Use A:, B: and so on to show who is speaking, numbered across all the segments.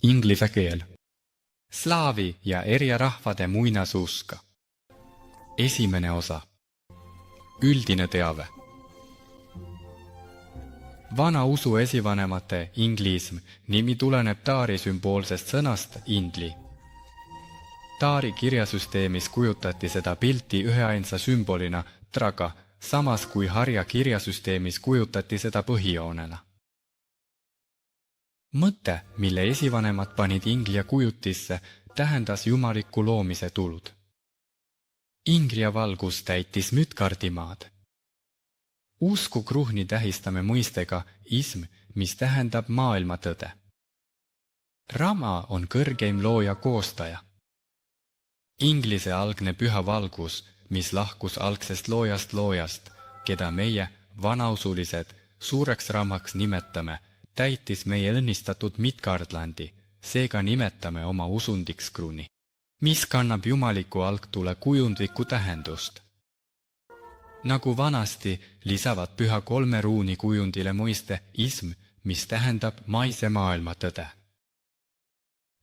A: Inglise keel. Slaavi ja eri rahvade muinasuska. Esimene osa. Üldine teave. Vana usu esivanemate inglism nimi tuleneb taari sümboolsest sõnast indli. Taari kirjasüsteemis kujutati seda pilti üheainsa sümbolina traga, samas kui harja kirjasüsteemis kujutati seda põhijoonena. Mõte, mille esivanemad panid inglia kujutisse, tähendas jumaliku loomise tulud. Ingria valgus täitis Mütkardimaad. Usku kruhni tähistame mõistega ism, mis tähendab maailmatõde. Rama on kõrgeim looja koostaja. Inglise algne püha valgus, mis lahkus algsest loojast, keda meie, vanausulised, suureks ramaks nimetame, täitis meie õnnistatud Midgardlandi, seega nimetame oma usundiks kruni, mis kannab jumaliku algtule kujundlikku tähendust. Nagu vanasti lisavad püha kolme ruuni kujundile mõiste ism, mis tähendab maise maailma tõde.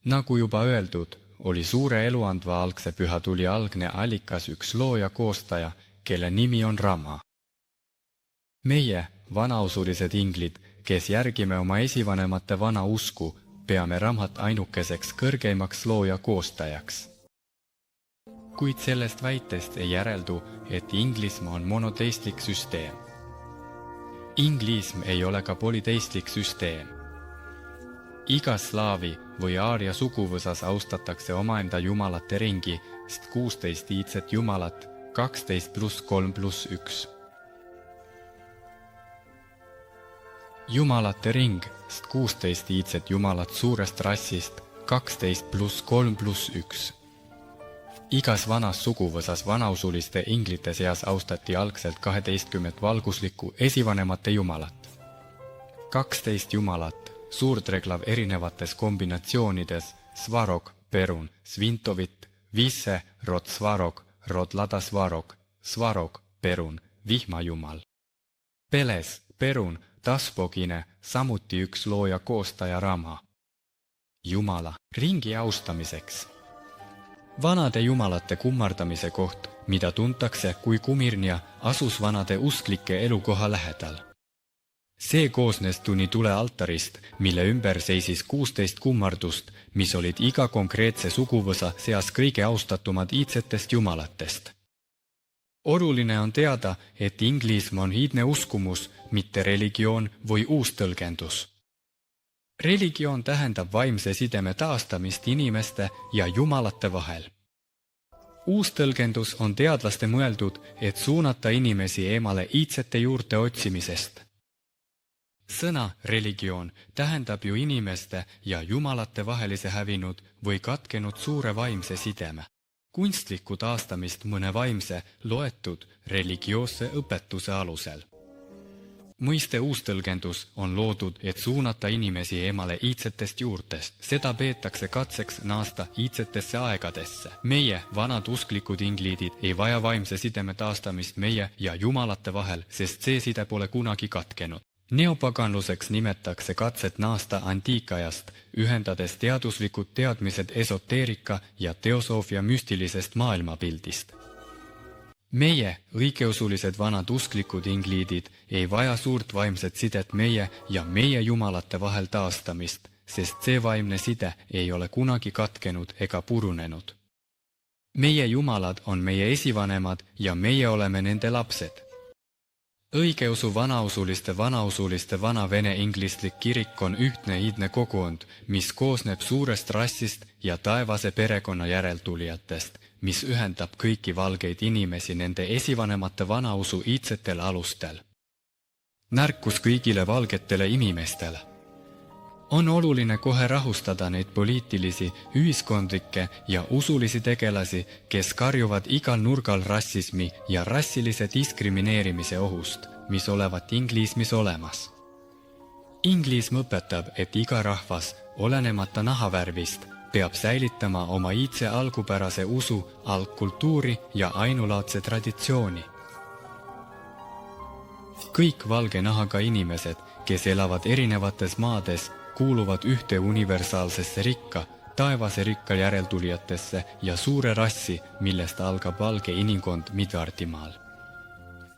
A: Nagu juba öeldud, oli suure eluandva algse püha tuli algne allikas üks looja koostaja, kelle nimi on Rama. Meie, vanausulised inglid, kes järgime oma esivanemate vana usku, peame Ramat ainukeseks kõrgeimaks looja koostajaks. Kuid sellest väitest ei järeldu, et inglism on monoteistlik süsteem. Inglism ei ole ka polüteistlik süsteem. Iga slaavi või aaria suguvõsas austatakse omaenda jumalate ringi, 16 iidset jumalat, 12 + 3 + 1. Jumalate ring, 16 iidset jumalat suurest rassist, 12 + 3 + 1. Igas vanas suguvõsas vanausuliste inglite seas austati algselt 12 valguslikku esivanemate jumalat. 12 jumalat, suurtreglav erinevates kombinatsioonides, Svarog, Perun, Svintovit, Visse, rod Svarog, rod Ladasvarog, Svarog, Perun, vihmajumal. Peles, Perun, Taspogine, samuti üks looja koostaja Rama. Jumala ringi austamiseks. Vanade jumalate kummardamise koht, mida tuntakse kui Kumirnia, asus vanade usklike elukoha lähedal. See koosnes tunitule altarist, mille ümber seisis 16 kummardust, mis olid iga konkreetse suguvõsa seas kõige austatumad iidsetest jumalatest. Oluline on teada, et inglism on iidne uskumus, mitte religioon või uus tõlgendus. Religioon tähendab vaimse sideme taastamist inimeste ja jumalate vahel. Uus tõlgendus on teadlaste mõeldud, et suunata inimesi eemale iidsete juurte otsimisest. Sõna religioon tähendab ju inimeste ja jumalate vahelise hävinud või katkenud suure vaimse sideme, kunstlikku taastamist mõne vaimse, loetud religioosse õpetuse alusel. Mõiste uustõlgendus on loodud, et suunata inimesi eemale iidsetest juurtest. Seda peetakse katseks naasta iidsetesse aegadesse. Meie, vanad usklikud ingliidid, ei vaja vaimse sideme taastamist meie ja jumalate vahel, sest see side pole kunagi katkenud. Neopaganluseks nimetakse katset naasta antiikajast, ühendades teaduslikud teadmised esoteerika ja teosoofia müstilisest maailmapildist. Meie, õigeusulised vanad usklikud ingliidid, ei vaja suurt vaimset sidet meie ja meie jumalate vahel taastamist, sest see vaimne side ei ole kunagi katkenud ega purunenud. Meie jumalad on meie esivanemad ja meie oleme nende lapsed. Õigeusu vanausuliste vana-vene inglistlik kirik on ühtne iidne kogukond, mis koosneb suurest rassist ja taevase perekonna järeltulijatest, mis ühendab kõiki valgeid inimesi nende esivanemate vanausu iidsetel alustel. Närkus kõigile valgetele inimestele. On oluline kohe rahustada neid poliitilisi, ühiskondlikke ja usulisi tegelasi, kes karjuvad igal nurgal rassismi ja rassilise diskrimineerimise ohust, mis olevat inglismis olemas. Inglism õpetab, et iga rahvas, olenemata nahavärvist, peab säilitama oma iidse algupärase usu, algkultuuri ja ainulaadse traditsiooni. Kõik valge nahaga inimesed, kes elavad erinevates maades, kuuluvad ühte universaalsesse rikka, taevase rikka järeltulijatesse ja suure rassi, millest algab valge inimkond Midgardimaal.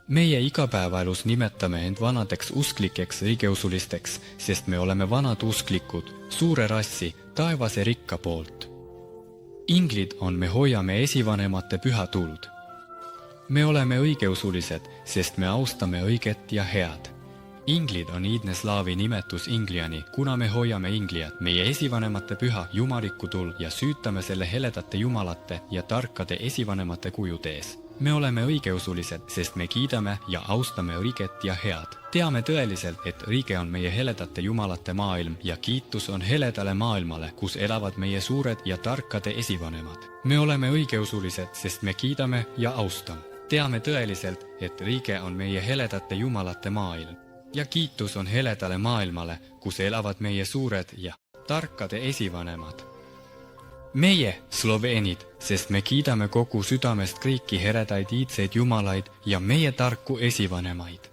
A: Meie igapäevaelus nimetame end vanadeks usklikeks õigeusulisteks, sest me oleme vanad usklikud, suure rassi, taevase rikka poolt. Inglid on me hoiame esivanemate püha tuld. Me oleme õigeusulised, sest me austame õiget ja head. Inglid on iidne slaavi nimetus Ingliani, kuna me hoiame Ingliat, meie esivanemate püha jumalikku tuld ja süütame selle heledate jumalate ja tarkade esivanemate kujude ees. Me oleme õigeusulised, sest me kiidame ja austame õiget ja head. Teame tõeliselt, et õige on meie heledate jumalate maailm ja kiitus on heledale maailmale, kus elavad meie suured ja tarkade esivanemad. Me oleme õigeusulised, sest me kiidame ja austame. Teame tõeliselt, et õige on meie heledate jumalate maailm ja kiitus on heledale maailmale, kus elavad meie suured ja tarkade esivanemad. Meie, sloveenid, sest me kiidame kogu südamest kõiki heredaid iidseid jumalaid ja meie tarku esivanemaid.